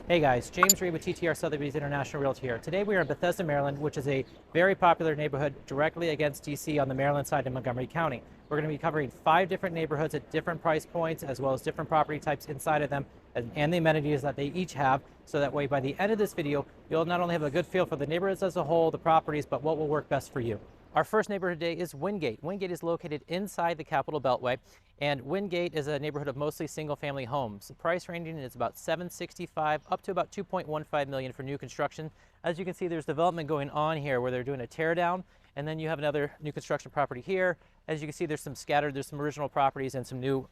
Hey guys, James Reed with TTR Sotheby's International Realty here. Today we are in Bethesda, Maryland, which is a very popular neighborhood directly against DC on the Maryland side in Montgomery County. We're going to be covering 5 different neighborhoods at different price points, as well as different property types inside of them and the amenities that they each have. So that way by the end of this video, you'll not only have a good feel for the neighborhoods as a whole, the properties, but what will work best for you. Our first neighborhood today is Wyngate. Wyngate is located inside the Capitol Beltway, and Wyngate is a neighborhood of mostly single-family homes. The price ranging is about $765 up to about $2.15 million for new construction. As you can see, there's development going on here where they're doing a tear down, and then you have another new construction property here. As you can see, there's some scattered, there's some original properties and some new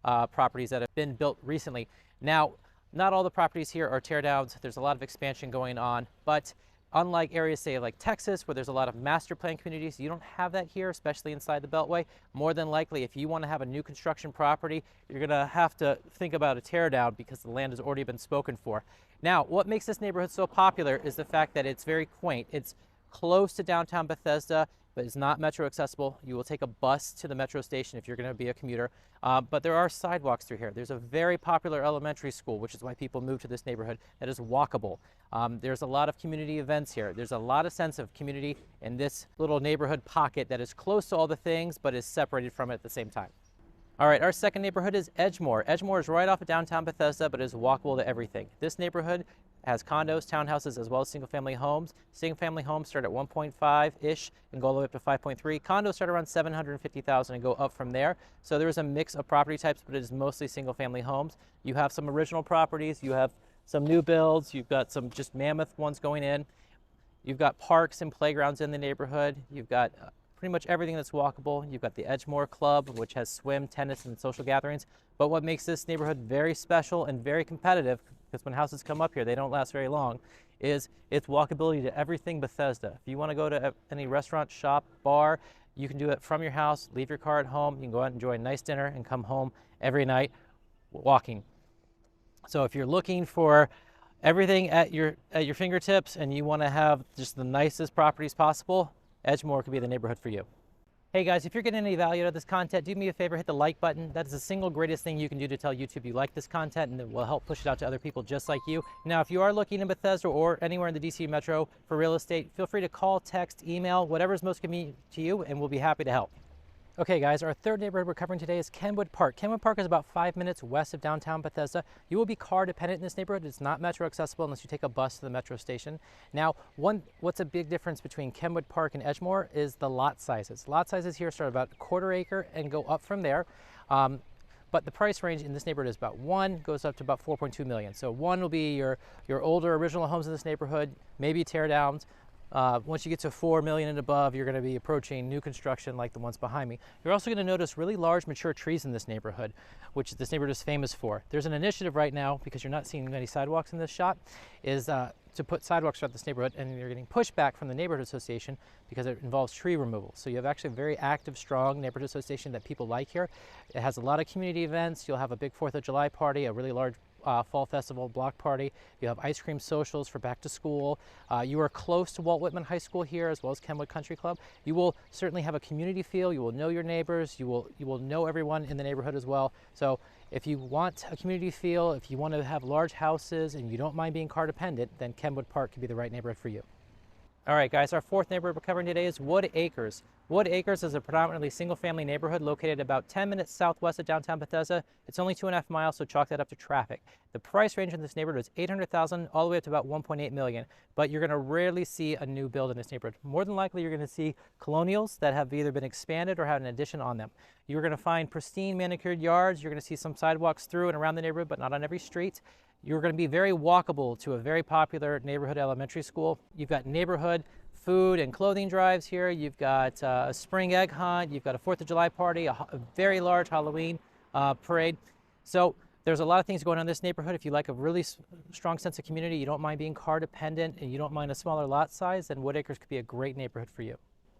properties that have been built recently. Now, not all the properties here are tear downs. There's a lot of expansion going on, but unlike areas, say, like Texas, where there's a lot of master plan communities, you don't have that here, especially inside the Beltway. More than likely, if you want to have a new construction property, you're going to have to think about a tear down because the land has already been spoken for. Now, what makes this neighborhood so popular is the fact that it's very quaint. It's close to downtown Bethesda, but it's not metro accessible. You will take a bus to the metro station if you're going to be a commuter, but there are sidewalks through here. There's a very popular elementary school, which is why people move to this neighborhood, that is walkable. There's a lot of community events here. There's a lot of sense of community in this little neighborhood pocket that is close to all the things, but is separated from it at the same time. All right, our second neighborhood is Edgemoor. Edgemoor is right off of downtown Bethesda, but is walkable to everything. This neighborhood has condos, townhouses, as well as single-family homes. Single-family homes start at 1.5-ish and go all the way up to 5.3. Condos start around 750,000 and go up from there. So there is a mix of property types, but it is mostly single-family homes. You have some original properties, you have some new builds, you've got some just mammoth ones going in. You've got parks and playgrounds in the neighborhood. You've got pretty much everything that's walkable. You've got the Edgemoor Club, which has swim, tennis, and social gatherings. But what makes this neighborhood very special and very competitive, because when houses come up here, they don't last very long, is its walkability to everything Bethesda. If you want to go to any restaurant, shop, bar, you can do it from your house, leave your car at home. You can go out and enjoy a nice dinner and come home every night walking. So if you're looking for everything at your fingertips and you want to have just the nicest properties possible, Edgemoor could be the neighborhood for you. Hey guys, if you're getting any value out of this content, do me a favor, hit the like button. That is the single greatest thing you can do to tell YouTube you like this content, and it will help push it out to other people just like you. Now, if you are looking in Bethesda or anywhere in the DC Metro for real estate, feel free to call, text, email, whatever is most convenient to you, and we'll be happy to help. Okay guys, our third neighborhood we're covering today is Kenwood Park. Kenwood Park is about 5 minutes west of downtown Bethesda. You will be car dependent in this neighborhood. It's not metro accessible unless you take a bus to the metro station. Now, what's a big difference between Kenwood Park and Edgemoor is the lot sizes. Lot sizes here start about 1/4 acre and go up from there. But the price range in this neighborhood is about 1, goes up to about 4.2 million. So 1 will be your older original homes in this neighborhood, maybe tear downs. Once you get to 4 million and above, you're going to be approaching new construction like the ones behind me. You're also going to notice really large mature trees in this neighborhood, which this neighborhood is famous for. There's an initiative right now, because you're not seeing many sidewalks in this shot, is to put sidewalks throughout this neighborhood, and you're getting pushback from the neighborhood association because it involves tree removal. So you have actually a very active, strong neighborhood association that people like here. It has a lot of community events. You'll have a big 4th of July party, a really large fall festival block party. You have ice cream socials for back to school. You are close to Walt Whitman High School here, as well as Kenwood Country Club. You will certainly have a community feel. You will know your neighbors. You will know everyone in the neighborhood as well. So if you want a community feel, if you want to have large houses and you don't mind being car dependent, then Kenwood Park could be the right neighborhood for you. All right, guys, our fourth neighborhood we're covering today is Woodacres. Woodacres is a predominantly single-family neighborhood located about 10 minutes southwest of downtown Bethesda. It's only 2.5 miles, so chalk that up to traffic. The price range in this neighborhood is $800,000 all the way up to about $1.8 million, but you're going to rarely see a new build in this neighborhood. More than likely, you're going to see colonials that have either been expanded or have an addition on them. You're going to find pristine manicured yards. You're going to see some sidewalks through and around the neighborhood, but not on every street. You're going to be very walkable to a very popular neighborhood elementary school. You've got neighborhood food and clothing drives here. You've got a spring egg hunt. You've got a 4th of July party, a very large Halloween parade. So there's a lot of things going on in this neighborhood. If you like a really strong sense of community, you don't mind being car dependent, and you don't mind a smaller lot size, then Woodacres could be a great neighborhood for you.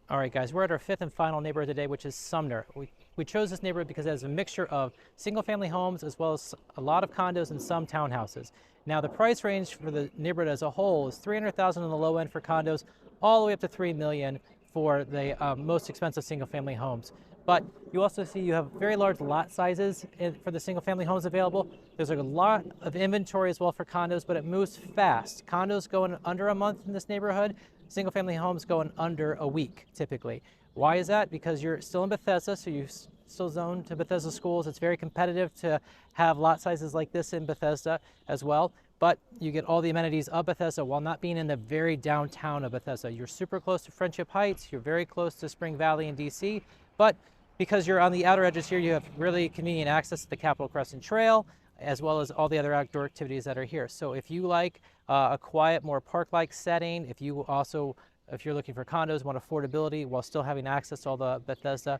All right, guys, we're at our 5th and final neighborhood today, which is Sumner. We chose this neighborhood because it has a mixture of single-family homes as well as a lot of condos and some townhouses. Now, the price range for the neighborhood as a whole is $300,000 on the low end for condos, all the way up to $3 million for the most expensive single-family homes. But you also see you have very large lot sizes for the single family homes available. There's a lot of inventory as well for condos, but it moves fast. Condos go in under a month in this neighborhood. Single family homes go in under a week typically. Why is that? Because you're still in Bethesda, so you're still zoned to Bethesda schools. It's very competitive to have lot sizes like this in Bethesda as well. But you get all the amenities of Bethesda while not being in the very downtown of Bethesda. You're super close to Friendship Heights. You're very close to Spring Valley in DC. But because you're on the outer edges here, you have really convenient access to the Capitol Crescent Trail, as well as all the other outdoor activities that are here. So if you like a quiet, more park-like setting, if you're looking for condos, want affordability while still having access to all the Bethesda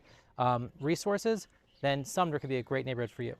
resources, then Sumner could be a great neighborhood for you.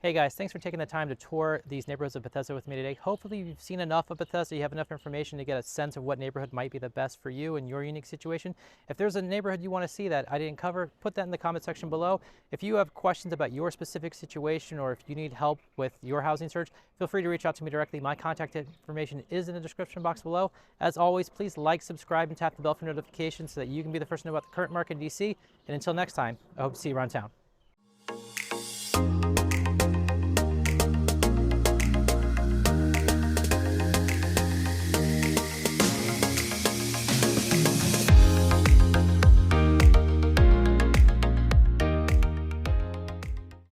Hey guys, thanks for taking the time to tour these neighborhoods of Bethesda with me today. Hopefully you've seen enough of Bethesda, you have enough information to get a sense of what neighborhood might be the best for you in your unique situation. If there's a neighborhood you want to see that I didn't cover, put that in the comment section below. If you have questions about your specific situation or if you need help with your housing search, feel free to reach out to me directly. My contact information is in the description box below. As always, please like, subscribe, and tap the bell for notifications so that you can be the first to know about the current market in DC. And until next time, I hope to see you around town.